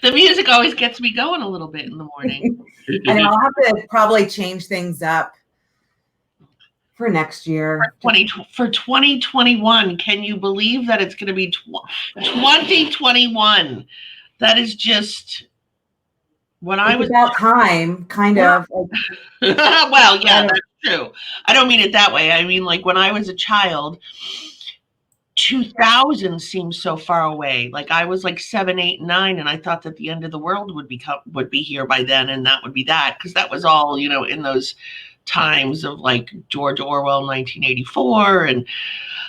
The music always gets me going a little bit in the morning. I know I'll have to probably change things up for next year. For 2021, can you believe that it's going to be 2021? That is just when I was about time, kind of. Well, yeah, that's true. I don't mean it that way. I mean, like when I was a child, 2000 seems so far away. Like I was like 7, 8, 9, and I thought that the end of the world would be here by then, and that would be that, because that was all, in those times of like George Orwell, 1984, and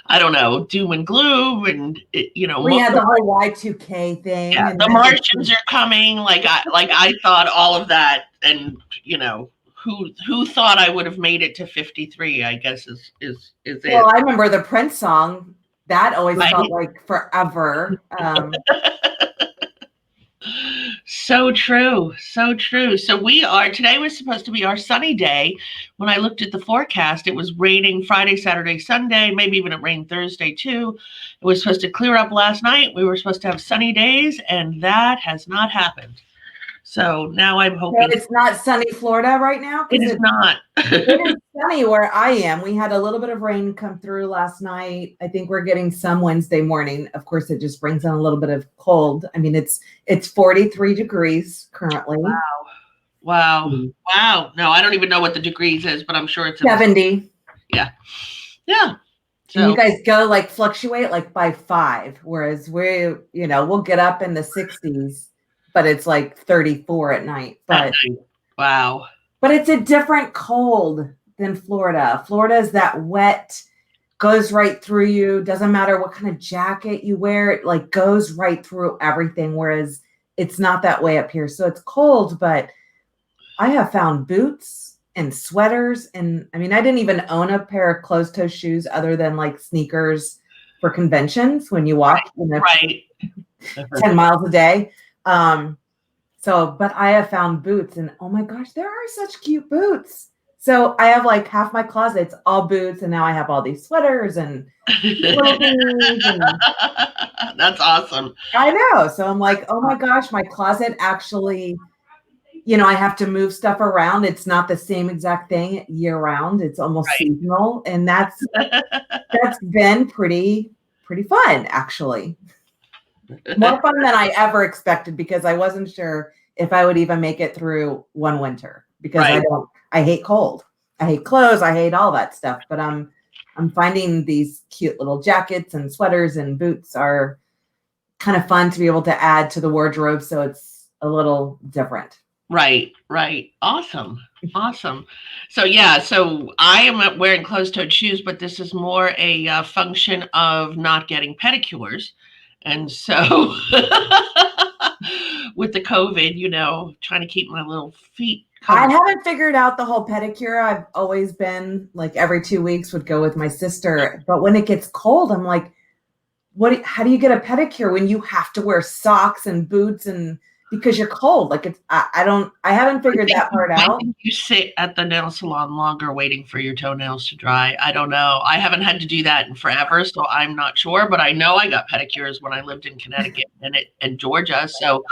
I don't know, doom and gloom, and we had the whole Y2K thing. Yeah, the Martians are coming. Like I thought all of that, and who thought I would have made it to 53? I guess is it. Well, I remember the Prince song. That always felt like forever. So true. So true. So today was supposed to be our sunny day. When I looked at the forecast, it was raining Friday, Saturday, Sunday, maybe even it rained Thursday too. It was supposed to clear up last night. We were supposed to have sunny days, and that has not happened. So now I'm hoping. So it's not sunny Florida right now? It is not. It is sunny where I am. We had a little bit of rain come through last night. I think we're getting some Wednesday morning. Of course, it just brings on a little bit of cold. I mean, it's 43 degrees currently. Wow. No, I don't even know what the degrees is, but I'm sure it's 70. Yeah. So and you guys go like fluctuate like by 5, whereas we'll get up in the 60s. But it's like 34 at night. But wow. But it's a different cold than Florida. Florida is that wet, goes right through you. Doesn't matter what kind of jacket you wear, it like goes right through everything. Whereas it's not that way up here. So it's cold, but I have found boots and sweaters. And I mean, I didn't even own a pair of closed-toe shoes other than like sneakers for conventions when you walk 10 miles a day. But I have found boots, and oh my gosh, there are such cute boots. So I have like half my closet's all boots, and now I have all these sweaters and that's awesome. I know. So I'm like, oh my gosh, my closet actually, I have to move stuff around. It's not the same exact thing year round. It's almost seasonal, and that's been pretty fun actually. More fun than I ever expected, because I wasn't sure if I would even make it through one winter, because I hate cold. I hate clothes. I hate all that stuff. But I'm finding these cute little jackets and sweaters and boots are kind of fun to be able to add to the wardrobe. So it's a little different. Right. Awesome. So I am wearing closed-toed shoes, but this is more a function of not getting pedicures. And so with the COVID, trying to keep my little feet covered. I haven't figured out the whole pedicure. I've always been like every 2 weeks would go with my sister. But when it gets cold, I'm like, how do you get a pedicure when you have to wear socks and boots and because you're cold? Like I haven't figured that part out. I think you sit at the nail salon longer waiting for your toenails to dry. I don't know. I haven't had to do that in forever, so I'm not sure. But I know I got pedicures when I lived in Connecticut and Georgia. So,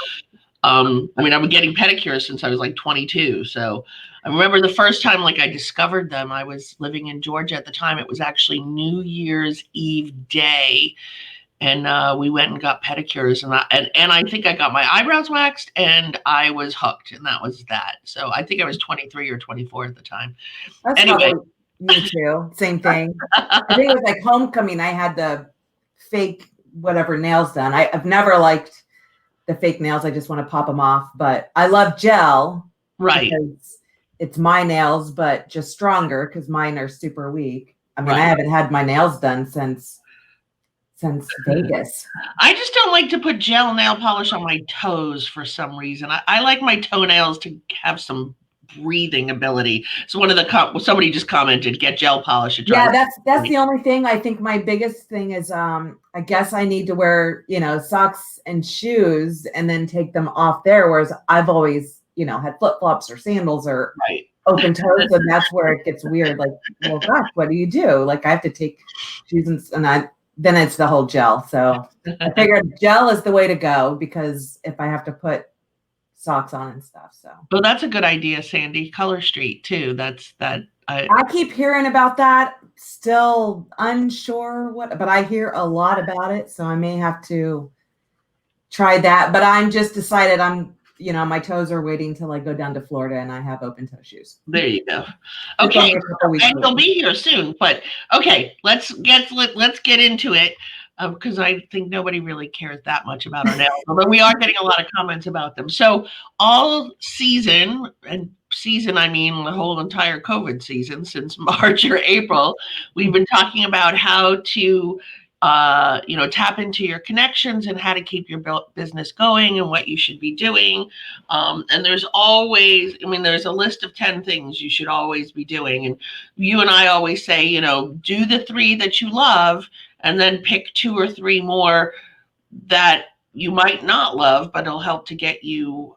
I've been getting pedicures since I was like 22. So I remember the first time like I discovered them. I was living in Georgia at the time. It was actually New Year's Eve day. And we went and got pedicures, and I think I got my eyebrows waxed, and I was hooked, and that was that. So I think I was 23 or 24 at the time. That's anyway, me too. Same thing. I think it was like homecoming. I had the fake whatever nails done. I've never liked the fake nails. I just want to pop them off. But I love gel. Right. Because it's my nails, but just stronger because mine are super weak. I mean, I haven't had my nails done since Vegas. I just don't like to put gel nail polish on my toes for some reason. I like my toenails to have some breathing ability. So somebody just commented, get gel polish. Yeah, that's the only thing. I think my biggest thing is I guess I need to wear, socks and shoes and then take them off there. Whereas I've always, had flip-flops or sandals or open toes, and that's where it gets weird. Like, well, gosh, what do you do? Like I have to take shoes and then it's the whole gel. So I figured gel is the way to go, because if I have to put socks on and stuff. So well, that's a good idea, Sandy. Color Street too. I keep hearing about that. Still unsure but I hear a lot about it. So I may have to try that. But I'm just decided my toes are waiting till I go down to Florida and I have open toe shoes. There you go. Okay, and they'll be here soon. But okay, let's get into it, because I think nobody really cares that much about our nails, although we are getting a lot of comments about them. So all season, and season I mean the whole entire COVID season since March or April, we've been talking about how to tap into your connections and how to keep your business going and what you should be doing. And there's a list of 10 things you should always be doing. And you and I always say, do the 3 that you love and then pick 2 or 3 more that you might not love, but it'll help to get you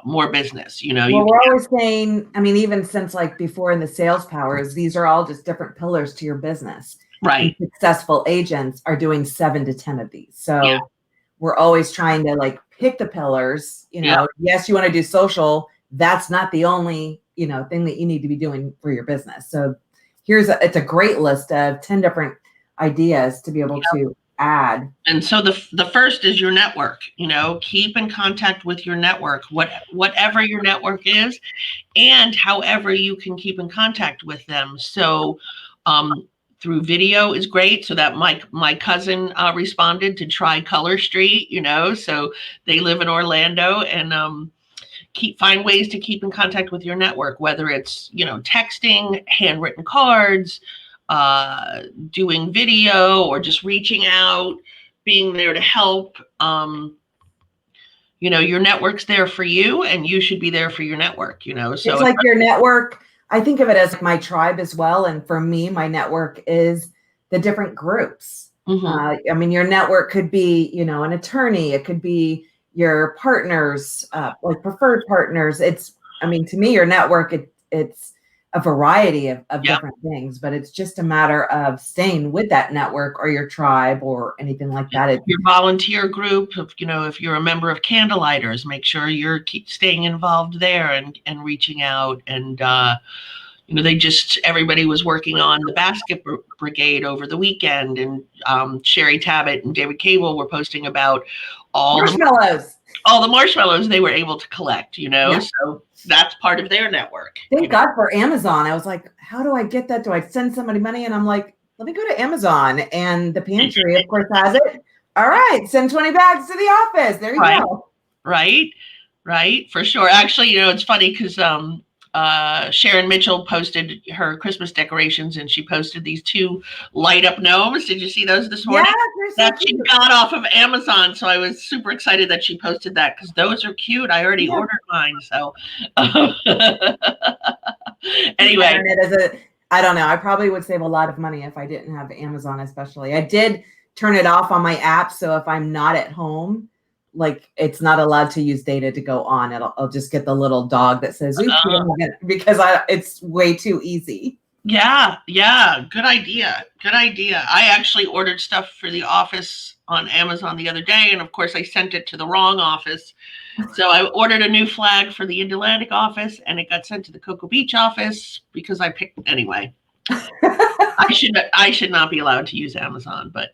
more business. Well, we're always saying, even since like before in the sales powers, these are all just different pillars to your business. Right. And successful agents are doing 7 to 10 of these. So we're always trying to like pick the pillars, yes, you want to do social. That's not the only, thing that you need to be doing for your business. So it's a great list of 10 different ideas to be able to add. And so the first is your network. Keep in contact with your network, whatever your network is, and however you can keep in contact with them. So through video is great. So that my cousin responded to try Color Street, so they live in Orlando, and find ways to keep in contact with your network, whether it's, texting, handwritten cards, doing video, or just reaching out, being there to help. Your network's there for you, and you should be there for your network, so it's like your network. I think of it as my tribe as well. And for me, my network is the different groups. Mm-hmm. Your network could be, an attorney. It could be your partners, like preferred partners. To me, your network, it's a variety of different things, but it's just a matter of staying with that network or your tribe or anything like that. Your volunteer group, if you're a member of Candlelighters, make sure you're staying involved there and reaching out. And, everybody was working on the basket brigade over the weekend, and Sherry Tabbitt and David Cable were posting about all the marshmallows they were able to collect, so that's part of their network. Thank God for Amazon. I was like, how do I get that? Do I send somebody money? And I'm like, let me go to Amazon, and the pantry, of course, has it. All right, send 20 bags to the office. There you go. Right, for sure. Actually, it's funny because Sharon Mitchell posted her Christmas decorations, and she posted these 2 light up gnomes. Did you see those this morning? Yeah, that she got off of Amazon. So I was super excited that she posted that, because those are cute. I already ordered mine. So anyway, I don't know. I probably would save a lot of money if I didn't have Amazon, especially. I did turn it off on my app. So if I'm not at home, like it's not allowed to use data to go on. I'll just get the little dog that says, because it's way too easy. Yeah. Good idea. I actually ordered stuff for the office on Amazon the other day. And of course I sent it to the wrong office. So I ordered a new flag for the Atlantic office, and it got sent to the Cocoa Beach office because I picked anyway. I should not be allowed to use Amazon, but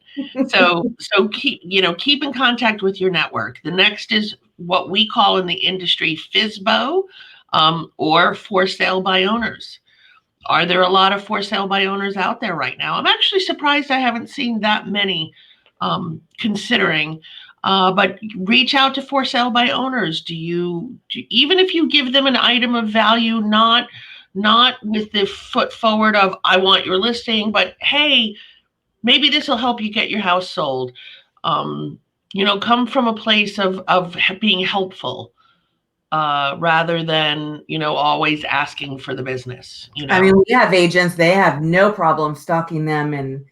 so keep in contact with your network. The next is what we call in the industry FSBO, or for sale by owners. Are there a lot of for sale by owners out there right now? I'm actually surprised I haven't seen that many, considering. But reach out to for sale by owners. Even if you give them an item of value, not with the foot forward of, I want your listing, but hey, maybe this will help you get your house sold. Come from a place of being helpful, rather than, always asking for the business. We have agents, they have no problem stalking them and,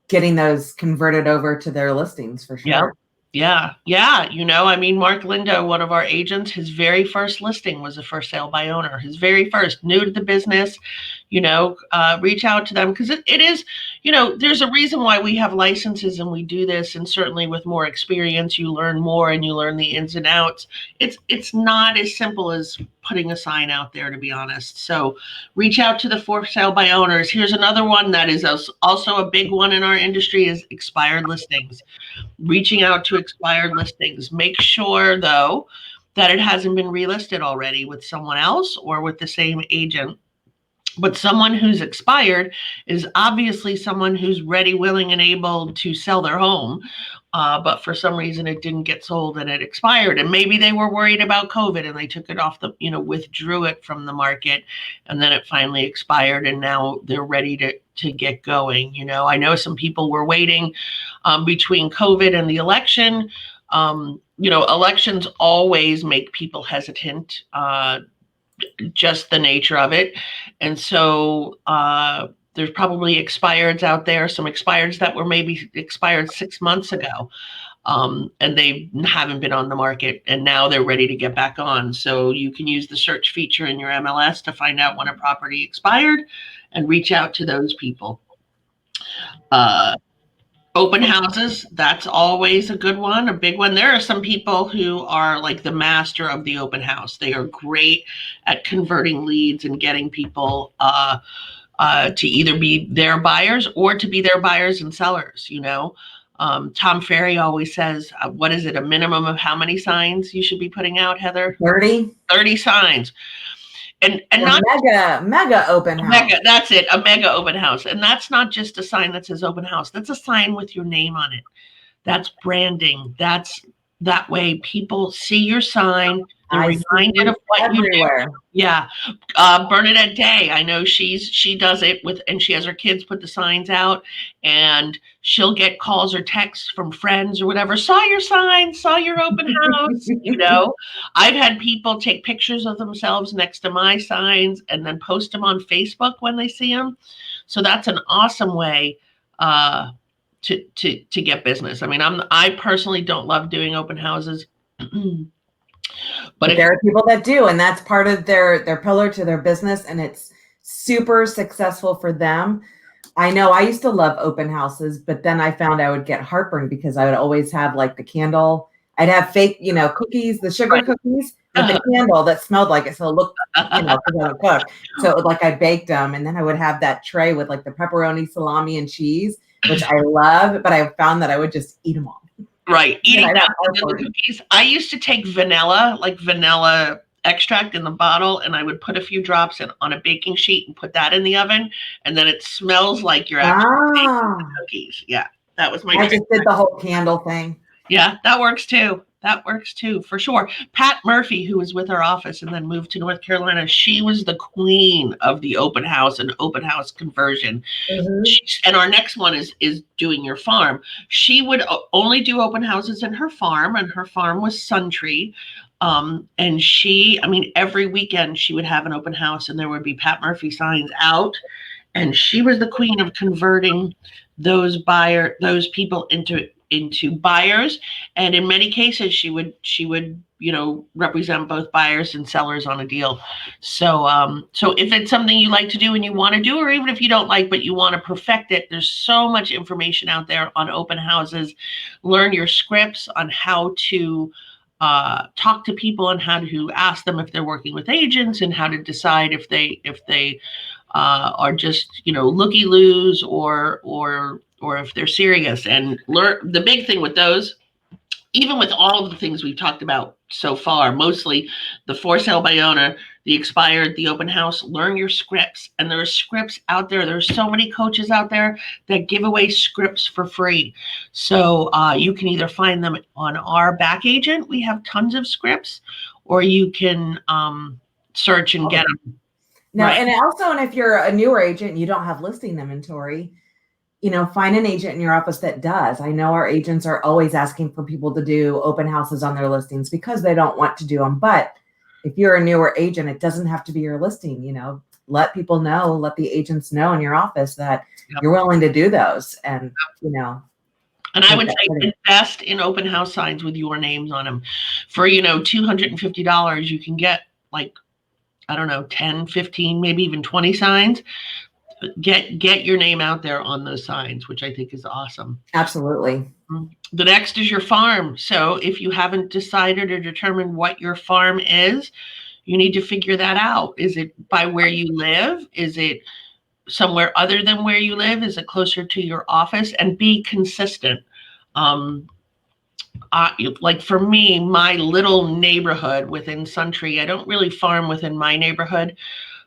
getting those converted over to their listings for sure. Yeah. Yeah. I mean, Mark Lindo, one of our agents, his very first listing was a for sale by owner. His very first, new to the business, reach out to them because it is, there's a reason why we have licenses and we do this. And certainly with more experience, you learn more and you learn the ins and outs. It's not as simple as putting a sign out there, to be honest. So reach out to the for sale by owners. Here's another one that is also a big one in our industry is expired listings. Reaching out to expired listings. Make sure, though, that it hasn't been relisted already with someone else or with the same agent. But someone who's expired is obviously someone who's ready, willing, and able to sell their home. But for some reason it didn't get sold and it expired. And maybe they were worried about COVID and they took it off withdrew it from the market. And then it finally expired and now they're ready to get going. I know some people were waiting between COVID and the election. Elections always make people hesitant. Just the nature of it. And so there's probably expireds out there, some expireds that were maybe expired 6 months ago. And they haven't been on the market and now they're ready to get back on. So you can use the search feature in your MLS to find out when a property expired and reach out to those people. Open houses, that's always a good one, a big one. There are some people who are like the master of the open house. They are great at converting leads and getting people to either be their buyers or to be their buyers and sellers. Tom Ferry always says, what is it, a minimum of how many signs you should be putting out, Heather? 30 signs. And not mega open house. That's it, a mega open house. And that's not just a sign that says open house. That's a sign with your name on it. That's branding. That way people see your sign. They're reminded of what you do. Yeah. Bernadette Day, I know she does it and she has her kids put the signs out and she'll get calls or texts from friends or whatever. Saw your sign, saw your open house. I've had people take pictures of themselves next to my signs and then post them on Facebook when they see them. So that's an awesome way to get business. I mean, I personally don't love doing open houses. But there are people that do, and that's part of their pillar to their business, and it's super successful for them. I know I used to love open houses, but then I found I would get heartburn because I would always have like the candle. I'd have fake, cookies, the sugar cookies, with the candle that smelled like it. So it looked, because I would cook. So it was like I baked them, and then I would have that tray with like the pepperoni, salami, and cheese, which I love, but I found that I would just eat them all. Right. Eating vanilla cookies. I used to take vanilla extract in the bottle, and I would put a few drops on a baking sheet and put that in the oven. And then it smells like you're actually baking the cookies. Yeah. That was my I just did the whole candle thing. Yeah, that works too. That works too, for sure. Pat Murphy, who was with our office and then moved to North Carolina, she was the queen of the open house and open house conversion. Mm-hmm. And our next one is doing your farm. She would only do open houses in her farm, and her farm was Suntree. And every weekend she would have an open house, and there would be Pat Murphy signs out. And she was the queen of converting those people into buyers, and in many cases she would represent both buyers and sellers on a deal. So if it's something you like to do and you want to do, or even if you don't like but you want to perfect it, there's so much information out there on open houses. Learn your scripts on how to talk to people and how to ask them if they're working with agents, and how to decide if they are just looky-loos or if they're serious. And learn the big thing with those, even with all of the things we've talked about so far, mostly the for sale by owner, the expired, the open house, learn your scripts. And there are scripts out there. There's so many coaches out there that give away scripts for free. So you can either find them on our back agent. We have tons of scripts, or you can search and get them. No, right. And if you're a newer agent and you don't have listing inventory, find an agent in your office that does. I know our agents are always asking for people to do open houses on their listings because they don't want to do them. But if you're a newer agent, it doesn't have to be your listing. Let people know, let the agents know in your office that you're willing to do those. And, And I would say invest in open house signs with your names on them. For, $250, you can get like, I don't know, 10, 15, maybe even 20 signs. Get your name out there on those signs, which I think is awesome. Absolutely. The next is your farm. So if you haven't decided or determined what your farm is, you need to figure that out. Is it by where you live? Is it somewhere other than where you live? Is it closer to your office? And be consistent. Like for me, my little neighborhood within Suntree, I don't really farm within my neighborhood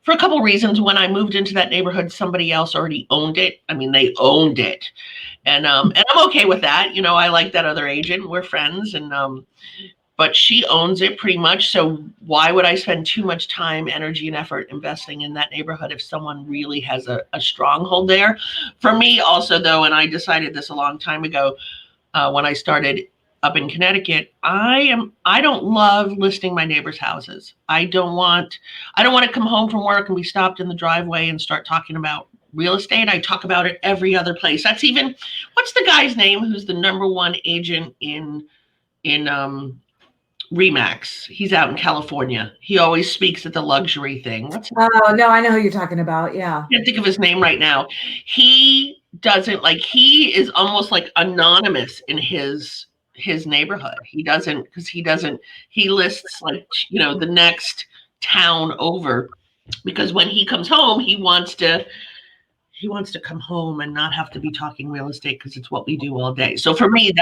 for a couple reasons. When I moved into that neighborhood, somebody else already owned it. I mean, they owned it. And I'm okay with that. I like that other agent. We're friends, but she owns it pretty much. So why would I spend too much time, energy, and effort investing in that neighborhood if someone really has a stronghold there? For me also, though, and I decided this a long time ago when I started up in Connecticut, I don't love listing my neighbors' houses. I don't want to come home from work and be stopped in the driveway and start talking about real estate. I talk about it every other place. That's even, what's the guy's name who's the #1 agent in Remax? He's out in California. He always speaks at the luxury thing. Oh, no, I know who you're talking about. Yeah. I can't think of his name right now. He doesn't he is almost like anonymous in his neighborhood. He lists like, the next town over, because when he comes home, he wants to come home and not have to be talking real estate, because it's what we do all day. So for me,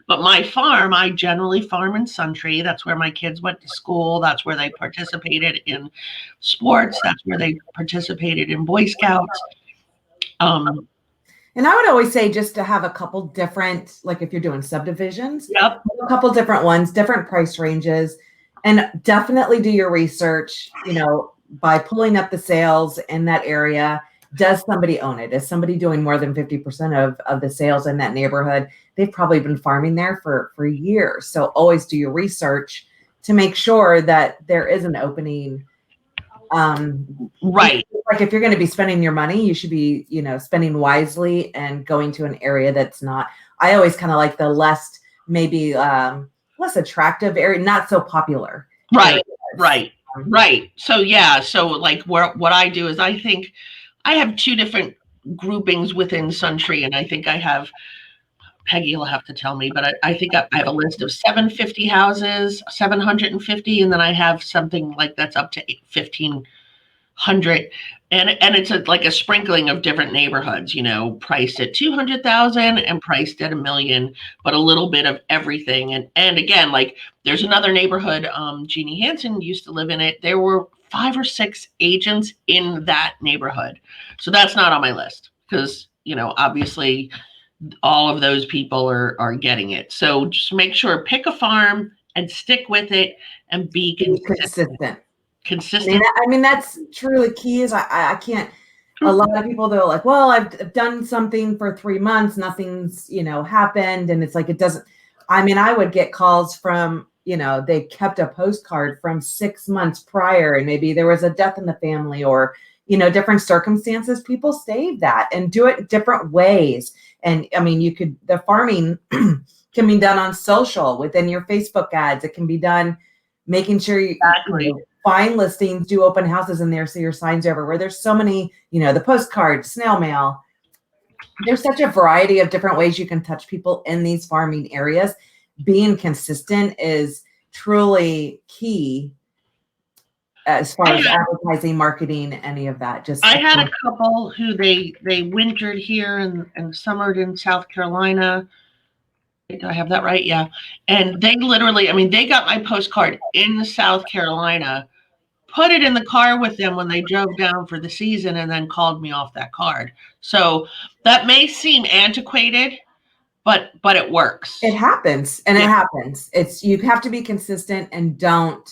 but my farm, I generally farm in Suntree. That's where my kids went to school. That's where they participated in sports. That's where they participated in Boy Scouts. And I would always say just to have a couple different, like if you're doing subdivisions, yep, a couple different ones, different price ranges, and definitely do your research, by pulling up the sales in that area. Does somebody own it? Is somebody doing more than 50% of the sales in that neighborhood? They've probably been farming there for years. So always do your research to make sure that there is an opening. Right. Like if you're going to be spending your money, you should be, spending wisely and going to an area that's not, I always kind of like the less, maybe less attractive area, not so popular. Right. Right. So, yeah. So like what I do is I think I have 2 different groupings within Suntree, and I think I have, Peggy will have to tell me, but I think I have a list of 750 houses, 750, and then I have something like that's up to 1,500, and it's like a sprinkling of different neighborhoods, priced at 200,000 and priced at $1 million, but a little bit of everything. And again, like there's another neighborhood, Jeannie Hansen used to live in it. There were 5 or 6 agents in that neighborhood. So that's not on my list because, obviously all of those people are getting it. So just make sure, pick a farm and stick with it and be consistent. I mean, that's truly key. Is I can't, a lot of people, they're like, well, I've done something for 3 months. Nothing's, happened. And it's like, it doesn't, I would get calls from, they kept a postcard from 6 months prior, and maybe there was a death in the family or, different circumstances. People save that and do it different ways. And the farming can be done on social within your Facebook ads. It can be done making sure you find listings, do open houses in there. So your signs are everywhere. There's so many, the postcards, snail mail. There's such a variety of different ways you can touch people in these farming areas. Being consistent is truly key as far as advertising, marketing, any of that. I had a couple who they wintered here and summered in South Carolina. Do I have that right? Yeah. And they literally, they got my postcard in South Carolina, put it in the car with them when they drove down for the season, and then called me off that card. So that may seem antiquated, but it works. It happens. And it happens. You have to be consistent and don't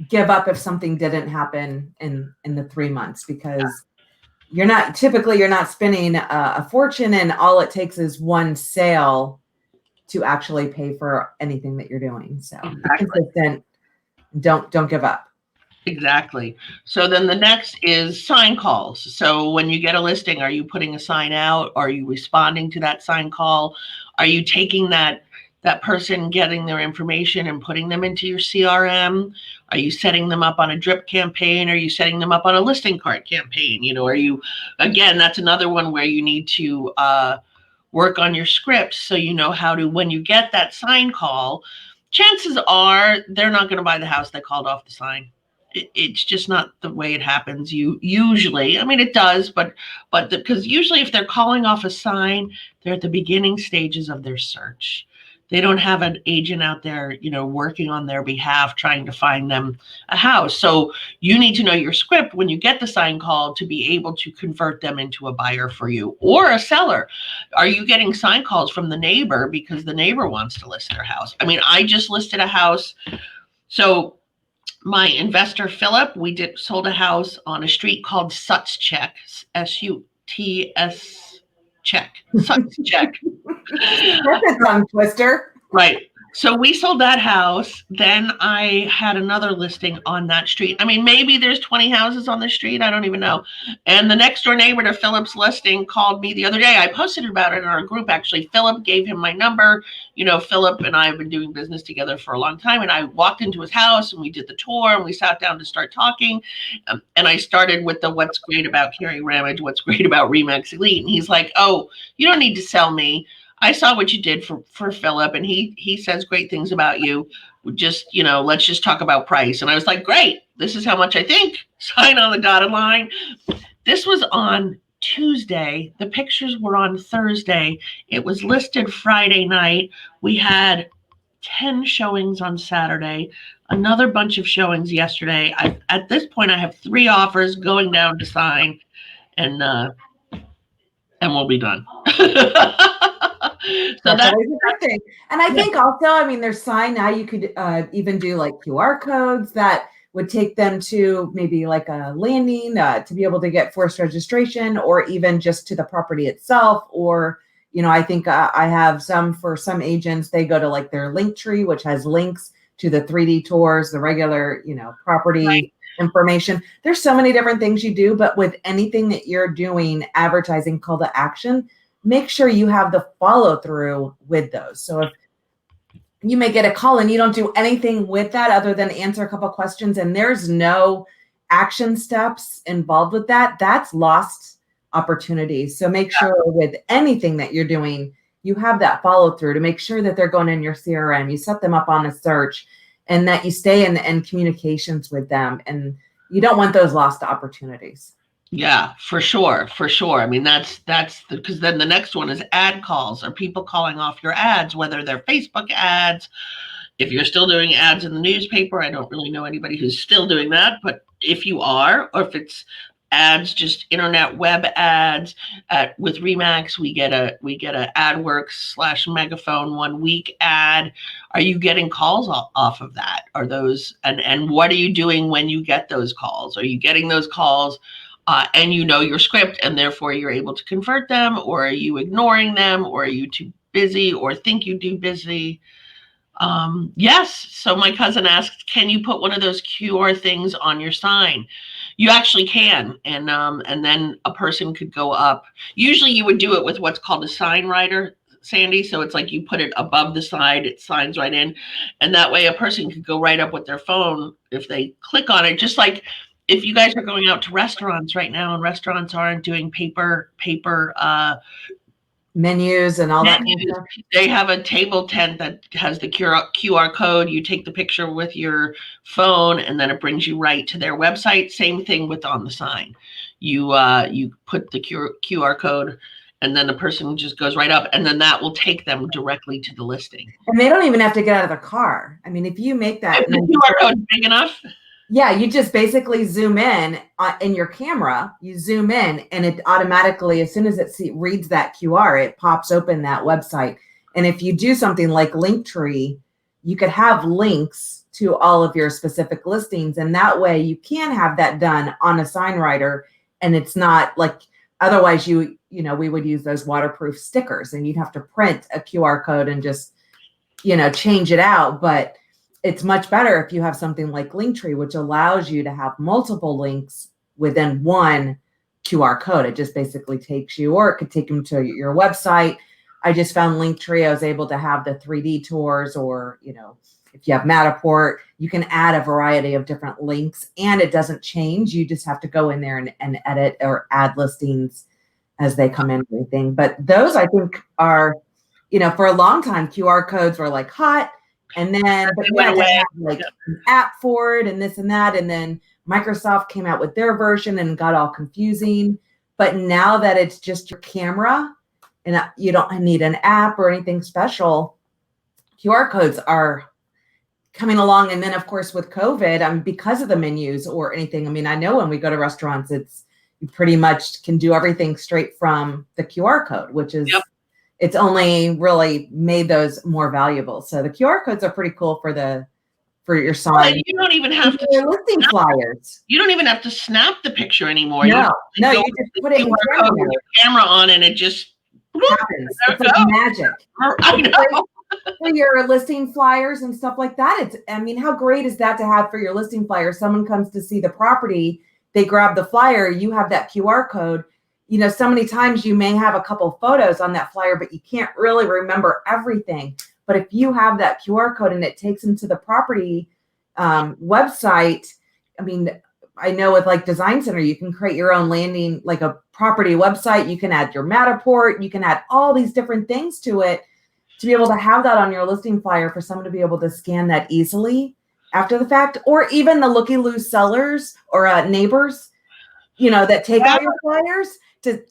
give up if something didn't happen in the 3 months, because you're not spending a fortune, and all it takes is one sale to actually pay for anything that you're doing. So be consistent. Don't give up. Exactly. So then the next is sign calls. So when you get a listing, are you putting a sign out? Are you responding to that sign call? Are you taking that person, getting their information and putting them into your CRM? Are you setting them up on a drip campaign? Are you setting them up on a listing card campaign? Are you, again, that's another one where you need to work on your scripts so you know how to, when you get that sign call, chances are they're not going to buy the house that called off the sign. It's just not the way it happens. You usually, I mean, it does, but because usually if they're calling off a sign, they're at the beginning stages of their search. They don't have an agent out there, working on their behalf, trying to find them a house. So you need to know your script when you get the sign call to be able to convert them into a buyer for you or a seller. Are you getting sign calls from the neighbor because the neighbor wants to list their house? I mean, I just listed a house. So my investor Philip, we sold a house on a street called Suts Check, Suts Check, Suts Check. That's a tongue twister. Right. So we sold that house. Then I had another listing on that street. I mean, maybe there's 20 houses on the street. I don't even know. And the next door neighbor to Philip's listing called me the other day. I posted about it in our group, actually. Philip gave him my number. Philip and I have been doing business together for a long time. And I walked into his house and we did the tour and we sat down to start talking. And I started with what's great about Kerry Ramage, what's great about Remax Elite. And he's like, oh, you don't need to sell me. I saw what you did for Philip, and he says great things about you. Just, let's just talk about price. And I was like, great, this is how much I think. Sign on the dotted line. This was on Tuesday. The pictures were on Thursday. It was listed Friday night. We had 10 showings on Saturday, another bunch of showings yesterday. At this point, I have 3 offers going down to sign, and we'll be done. So that's always a good thing. And I think also, I mean, there's sign now you could even do like QR codes that would take them to maybe like a landing to be able to get forced registration, or even just to the property itself. Or, I think I have for some agents, they go to like their link tree, which has links to the 3D tours, the regular, property information. There's so many different things you do, but with anything that you're doing, advertising, call to action, make sure you have the follow through with those. So if you may get a call and you don't do anything with that other than answer a couple of questions and there's no action steps involved with that, that's lost opportunities. So make sure with anything that you're doing, you have that follow through to make sure that they're going in your CRM, you set them up on a search, and that you stay in communications with them. And you don't want those lost opportunities. Yeah, for sure. For sure. I mean, that's because then the next one is ad calls. Are people calling off your ads, whether they're Facebook ads? If you're still doing ads in the newspaper, I don't really know anybody who's still doing that, but if you are, or if it's ads, just internet web ads, with Remax, we get a AdWorks /Megaphone 1 week ad. Are you getting calls off of that? Are those, and what are you doing when you get those calls? Are you getting those calls and you know your script and therefore you're able to convert them, or are you ignoring them, or are you too busy or think you do busy? Yes. So my cousin asked, can you put one of those QR things on your sign? You actually can. And then a person could go up. Usually you would do it with what's called a sign writer, Sandy. So it's like you put it above the side, it signs right in. And that way a person could go right up with their phone if they click on it. Just like if you guys are going out to restaurants right now and restaurants aren't doing paper menus and all that kind of stuff. They have a table tent that has the QR code. You take the picture with your phone and then it brings you right to their website. Same thing with on the sign. You put the QR code and then the person just goes right up, and then that will take them directly to the listing. And they don't even have to get out of their car. I mean, if you make that, if the QR code is big enough. Yeah, you just basically zoom in your camera, you zoom in, and it automatically, as soon as it reads that QR, it pops open that website. And if you do something like Linktree, you could have links to all of your specific listings. And that way you can have that done on a sign writer. And it's not like, otherwise we would use those waterproof stickers and you'd have to print a QR code and just, change it out. But it's much better if you have something like Linktree, which allows you to have multiple links within one QR code. It just basically takes you, or it could take them to your website. I just found Linktree. I was able to have the 3D tours, or, if you have Matterport, you can add a variety of different links and it doesn't change. You just have to go in there and edit or add listings as they come in and everything. But those, I think, are, for a long time, QR codes were like hot. And then but you had to have like an app for it and this and that. And then Microsoft came out with their version and got all confusing. But now that it's just your camera and you don't need an app or anything special, QR codes are coming along. And then, of course, with COVID, because of the menus or anything, I know when we go to restaurants, you pretty much can do everything straight from the QR code, which is, it's only really made those more valuable. So the QR codes are pretty cool for your sign. Well, you don't even have to listing flyers. You don't even have to snap the picture anymore. No, you just put it in camera on and it just happens. It's like magic. I know. For your listing flyers and stuff like that, how great is that to have for your listing flyer? Someone comes to see the property, they grab the flyer, you have that QR code. So many times you may have a couple photos on that flyer, but you can't really remember everything. But if you have that QR code and it takes them to the property website, I know with like Design Center, you can create your own landing, like a property website. You can add your Matterport, you can add all these different things to it, to be able to have that on your listing flyer for someone to be able to scan that easily after the fact, or even the looky-loo sellers or neighbors, that take out your flyers,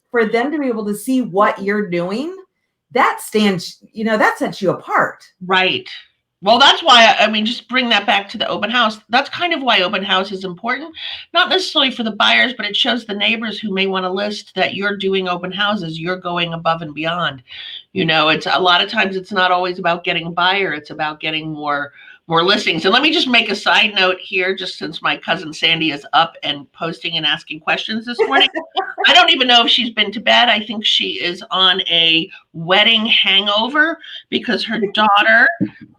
for them to be able to see what you're doing. That that sets you apart. Right. Well, that's why, just bring that back to the open house. That's kind of why open house is important, not necessarily for the buyers, but it shows the neighbors who may want to list that you're doing open houses. You're going above and beyond. It's a lot of times it's not always about getting a buyer. It's about getting more listings. And let me just make a side note here, just since my cousin Sandy is up and posting and asking questions this morning. I don't even know if she's been to bed. I think she is on a wedding hangover because her daughter,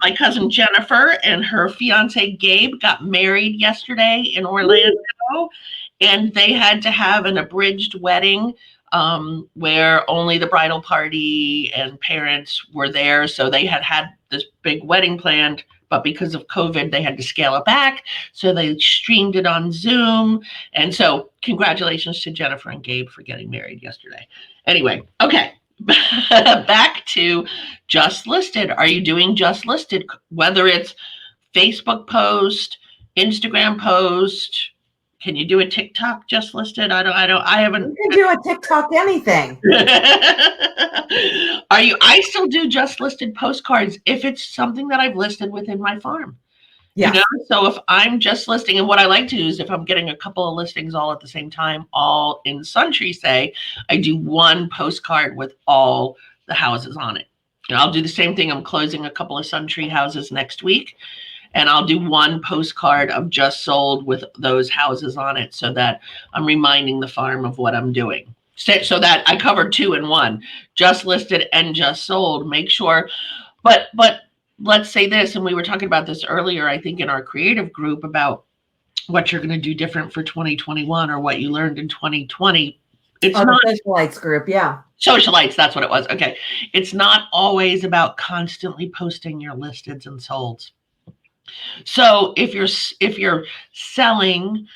my cousin Jennifer, and her fiance Gabe got married yesterday in Orlando, and they had to have an abridged wedding where only the bridal party and parents were there. So they had this big wedding planned, but because of COVID, they had to scale it back. So they streamed it on Zoom. And so congratulations to Jennifer and Gabe for getting married yesterday. Anyway, okay. Back to Just Listed. Are you doing Just Listed? Whether it's Facebook post, Instagram post, can you do a TikTok Just Listed? I haven't. You can do a TikTok anything. I still do Just Listed postcards if it's something that I've listed within my farm. Yeah. So if I'm just listing, and what I like to do is if I'm getting a couple of listings all at the same time, all in SunTree, say, I do one postcard with all the houses on it. And I'll do the same thing. I'm closing a couple of SunTree houses next week. And I'll do one postcard of just sold with those houses on it so that I'm reminding the farm of what I'm doing. So that I cover two in one, just listed and just sold. Make sure, but let's say this, and we were talking about this earlier, I think in our creative group, about what you're going to do different for 2021 or what you learned in 2020. It's not the socialites group. Yeah. Socialites. That's what it was. Okay. It's not always about constantly posting your listeds and solds. So if you're selling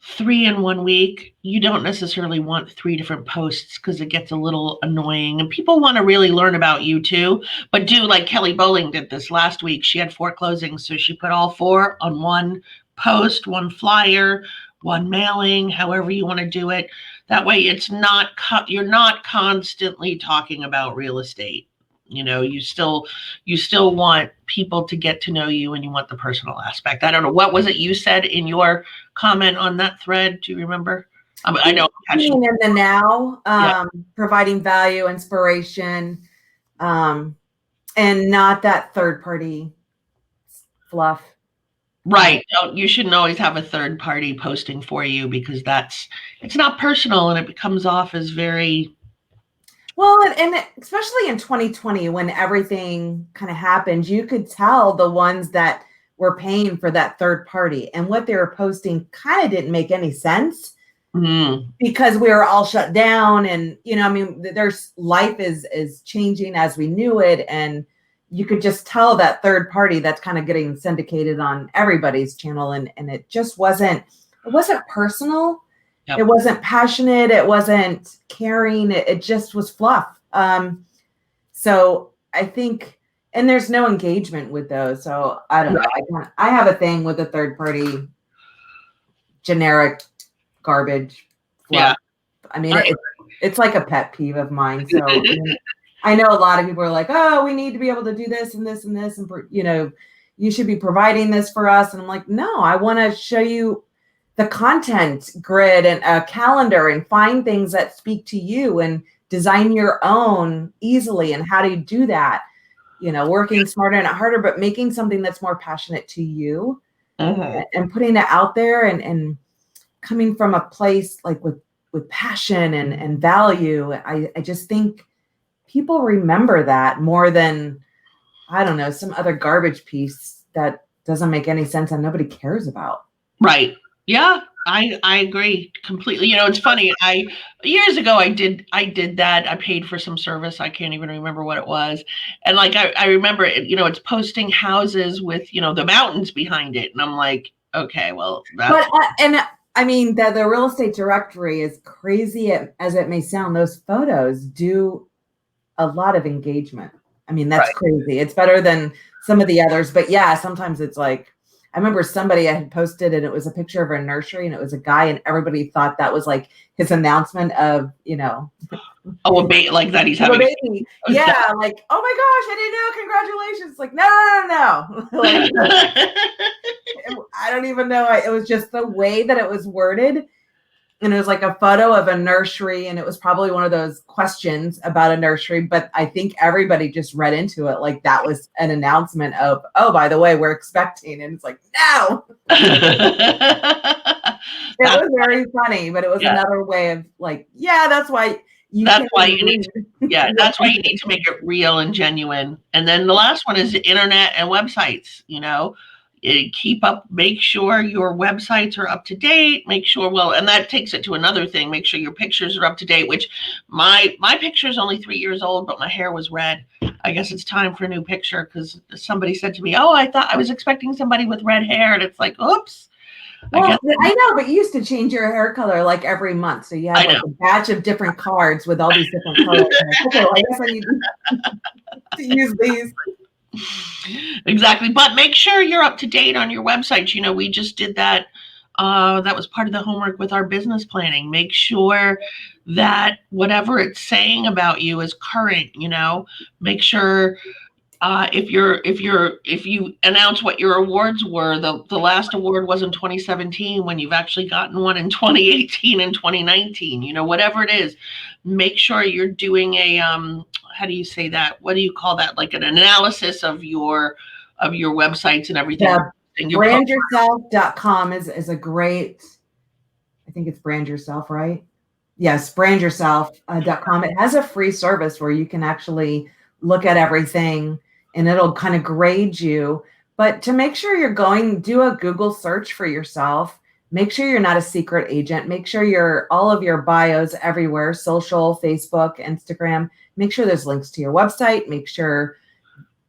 3 in 1 week, you don't necessarily want 3 different posts because it gets a little annoying, and people want to really learn about you too. But do like Kelly Bowling did this last week. She had 4 closings, so she put all 4 on one post, one flyer, one mailing, however you want to do it. That way, you're not constantly talking about real estate. You still want people to get to know you, and you want the personal aspect. I don't know. What was it you said in your comment on that thread? Do you remember? I know. In the now, providing value, inspiration, and not that third party fluff. Right. You shouldn't always have a third party posting for you because it's not personal, and it comes off as very. Well, and especially in 2020, when everything kind of happened, you could tell the ones that were paying for that third party, and what they were posting kind of didn't make any sense because we were all shut down. And, you know, I mean, there's life is changing as we knew it. And you could just tell that third party that's kind of getting syndicated on everybody's channel. And it just wasn't personal. Yep. It wasn't passionate. It wasn't caring. It just was fluff. So I think, and there's no engagement with those. So I don't know. I have a thing with a third party generic garbage fluff. Yeah. I mean, it's like a pet peeve of mine. So I mean, I know a lot of people are like, oh, we need to be able to do this and this and this. And, you know, you should be providing this for us. And I'm like, no, I want to show you the content grid and a calendar and find things that speak to you and design your own easily. And how do you do that? You know, working smarter, not harder, but making something that's more passionate to you and putting it out there and coming from a place like with passion and value. I just think people remember that more than, I don't know, some other garbage piece that doesn't make any sense and nobody cares about. Right. Yeah, I agree completely. You know, it's funny. Years ago I did that. I paid for some service. I can't even remember what it was. And like I remember it, you know, it's posting houses with, you know, the mountains behind it. And I'm like, okay, well, that's and I mean, the real estate directory, as crazy as it may sound, those photos do a lot of engagement. I mean, that's crazy. It's better than some of the others. But yeah, sometimes it's like, I remember somebody I had posted and it was a picture of a nursery and it was a guy and everybody thought that was like his announcement of, you know. Oh, a baby, like that he's having a baby. Yeah, like, oh my gosh, I didn't know. Congratulations. Like, no. Like, I don't even know. It was just the way that it was worded. And it was like a photo of a nursery, and it was probably one of those questions about a nursery. But I think everybody just read into it like that was an announcement of, oh, by the way, we're expecting. And it's like, no. It was very funny, but it was another way of like, yeah, that's why that's why you need to make it real and genuine. And then the last one is the internet and websites, you know. Make sure your websites are up to date, and that takes it to another thing. Make sure your pictures are up to date, which my picture is only 3 years old, but my hair was red. I guess it's time for a new picture because somebody said to me, oh, I thought I was expecting somebody with red hair. And it's like, oops. Well, I know, but you used to change your hair color like every month. So you had like a batch of different cards with all these different colors. Okay, well, I guess I need to use these. Exactly. But make sure you're up to date on your websites. You know, we just did that. That was part of the homework with our business planning. Make sure that whatever it's saying about you is current, you know. Make sure if you announce what your awards were, the last award was in 2017 when you've actually gotten one in 2018 and 2019, you know, whatever it is, make sure you're doing a how do you say that? What do you call that? Like an analysis of your websites and everything. Yeah, brandyourself.com is a great, I think it's brand yourself, right? Yes, brandyourself.com. It has a free service where you can actually look at everything and it'll kind of grade you. But to make sure do a Google search for yourself. Make sure you're not a secret agent. Make sure all of your bios everywhere, social, Facebook, Instagram. Make sure there's links to your website. Make sure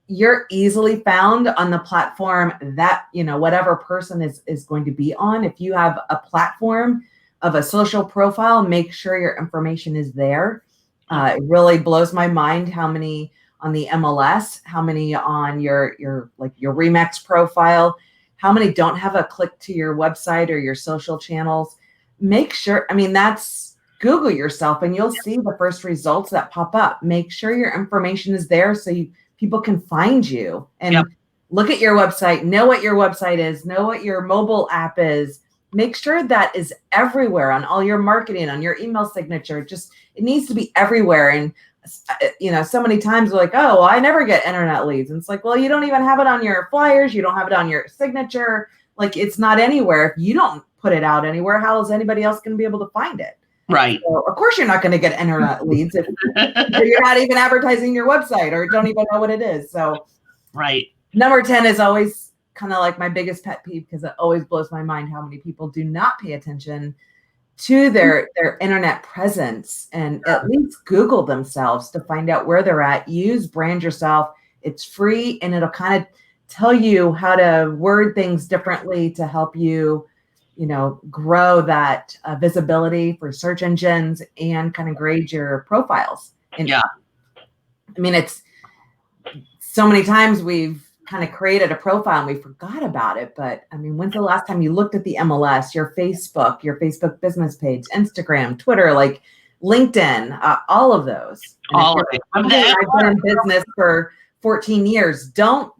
you're easily found on the platform that, you know, whatever person is going to be on. If you have a platform of a social profile, make sure your information is there. It really blows my mind how many on the MLS, how many on your Remax profile, how many don't have a click to your website or your social channels. Make sure, I mean, Google yourself and you'll see the first results that pop up. Make sure your information is there so people can find you and look at your website, know what your website is, know what your mobile app is. Make sure that is everywhere on all your marketing, on your email signature. It needs to be everywhere. And, you know, so many times we're like, oh, well, I never get internet leads. And it's like, well, you don't even have it on your flyers. You don't have it on your signature. Like, it's not anywhere. If you don't put it out anywhere, how is anybody else going to be able to find it? Right. So, of course, you're not going to get internet leads if you're not even advertising your website or don't even know what it is. So, right. Number 10 is always kind of like my biggest pet peeve, because it always blows my mind how many people do not pay attention to their internet presence and at least Google themselves to find out where they're at. Use Brand Yourself. It's free, and it'll kind of tell you how to word things differently to help you, grow that visibility for search engines and kind of grade your profiles. And yeah. I mean, it's so many times we've kind of created a profile and we forgot about it. But I mean, when's the last time you looked at the MLS, your Facebook business page, Instagram, Twitter, like LinkedIn, all of those? All of it. I've been in business for 14 years. Don't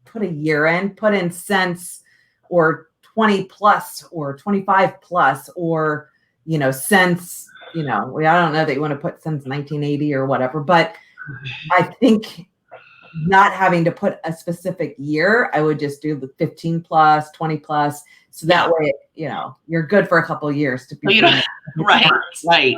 put a year in, put in cents or 20 plus or 25 plus or, since, I don't know that you want to put since 1980 or whatever, but I think not having to put a specific year, I would just do the 15 plus, 20 plus. So that way, you're good for a couple of years to be right.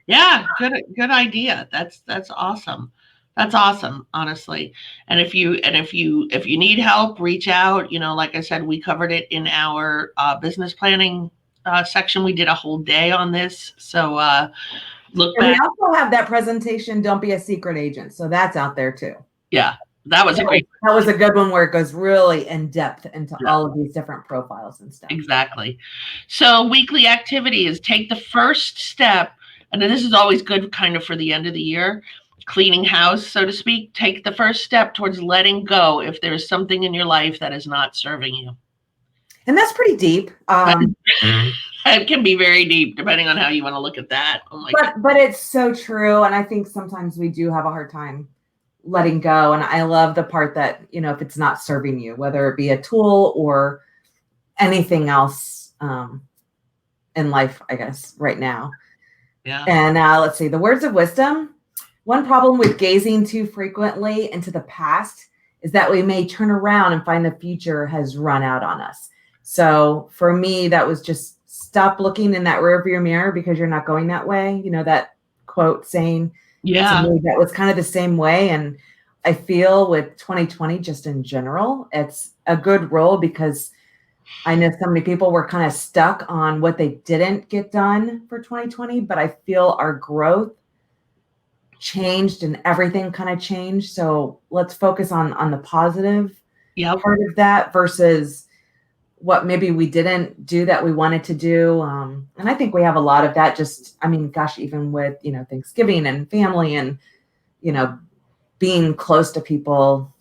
Yeah. Good idea. That's awesome. That's awesome, honestly. And if you need help, reach out. Like I said, we covered it in our basis planning section. We did a whole day on this. So look back. We also have that presentation, Don't Be a Secret Agent. So that's out there too. Yeah, that was a good one where it goes really in depth into all of these different profiles and stuff. Exactly. So weekly activity is take the first step. And then this is always good kind of for the end of the year, cleaning house, so to speak. Take the first step towards letting go if there's something in your life that is not serving you. And that's pretty deep. It can be very deep depending on how you want to look at that. Oh my God. But it's so true. And I think sometimes we do have a hard time letting go. And I love the part that, if it's not serving you, whether it be a tool or anything else in life, I guess, right now. Yeah. And let's see, the words of wisdom. One problem with gazing too frequently into the past is that we may turn around and find the future has run out on us. So for me, that was just stop looking in that rearview mirror because you're not going that way. That quote saying, yeah, to me, that was kind of the same way. And I feel with 2020, just in general, it's a good role because I know so many people were kind of stuck on what they didn't get done for 2020, but I feel our growth changed and everything kind of changed. So let's focus on the positive part of that versus what maybe we didn't do that we wanted to do. And I think we have a lot of that even with, Thanksgiving and family and, being close to people,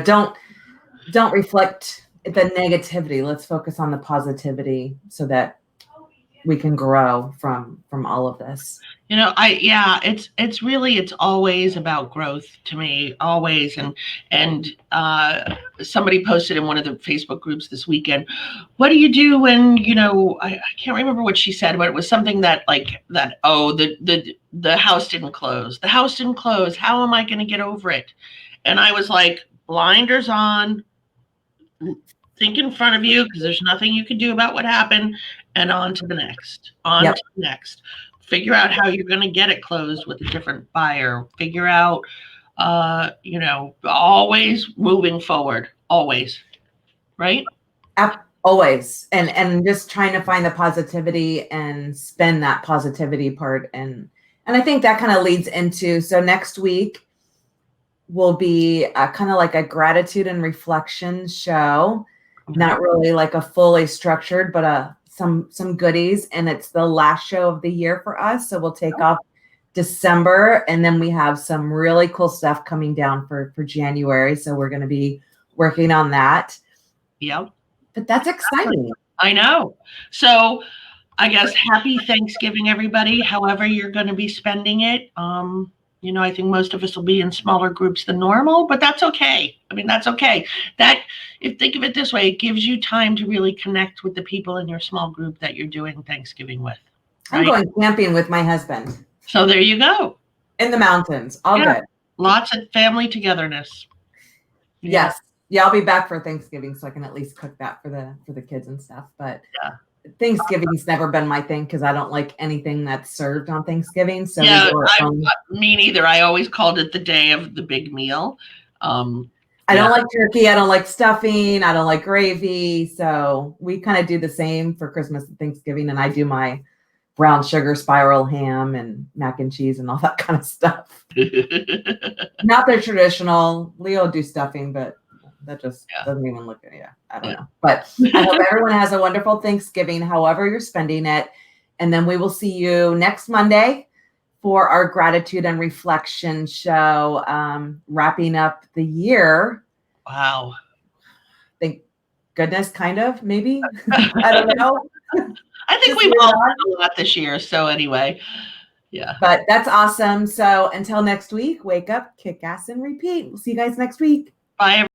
don't reflect the negativity. Let's focus on the positivity so that we can grow from all of this. It's always about growth to me, always. And somebody posted in one of the Facebook groups this weekend, what do you do when, I can't remember what she said, but it was something that the house didn't close. The house didn't close. How am I going to get over it? And I was like, blinders on, think in front of you because there's nothing you can do about what happened, and on to the next, to the next. Figure out how you're going to get it closed with a different buyer. Figure out, always moving forward, always, right? Always. And just trying to find the positivity and spend that positivity part. And I think that kind of leads into, so next week will be kind of like a gratitude and reflection show. Not really like a fully structured, but some goodies. And it's the last show of the year for us. So we'll take off December, and then we have some really cool stuff coming down for January. So we're going to be working on that. Yep. But that's exciting. I know. So I guess happy Thanksgiving, everybody, however you're going to be spending it. I think most of us will be in smaller groups than normal, but that's okay. That's okay. Think of it this way, it gives you time to really connect with the people in your small group that you're doing Thanksgiving with. Right? I'm going camping with my husband. So there you go. In the mountains. All good. Lots of family togetherness. Yeah. Yes. Yeah, I'll be back for Thanksgiving, so I can at least cook that for the kids and stuff. But Thanksgiving's never been my thing because I don't like anything that's served on Thanksgiving. So me neither. I always called it the day of the big meal. I don't like turkey. I don't like stuffing. I don't like gravy. So we kind of do the same for Christmas and Thanksgiving. And I do my brown sugar spiral ham and mac and cheese and all that kind of stuff. Not the traditional. Leo do stuffing, but that just doesn't even look good. Yeah, I don't know. But I hope everyone has a wonderful Thanksgiving, however you're spending it. And then we will see you next Monday for our gratitude and reflection show, wrapping up the year. Wow. Thank goodness, kind of, maybe. I don't know. I think we've all done a lot this year. So anyway, yeah. But that's awesome. So until next week, wake up, kick ass, and repeat. We'll see you guys next week. Bye.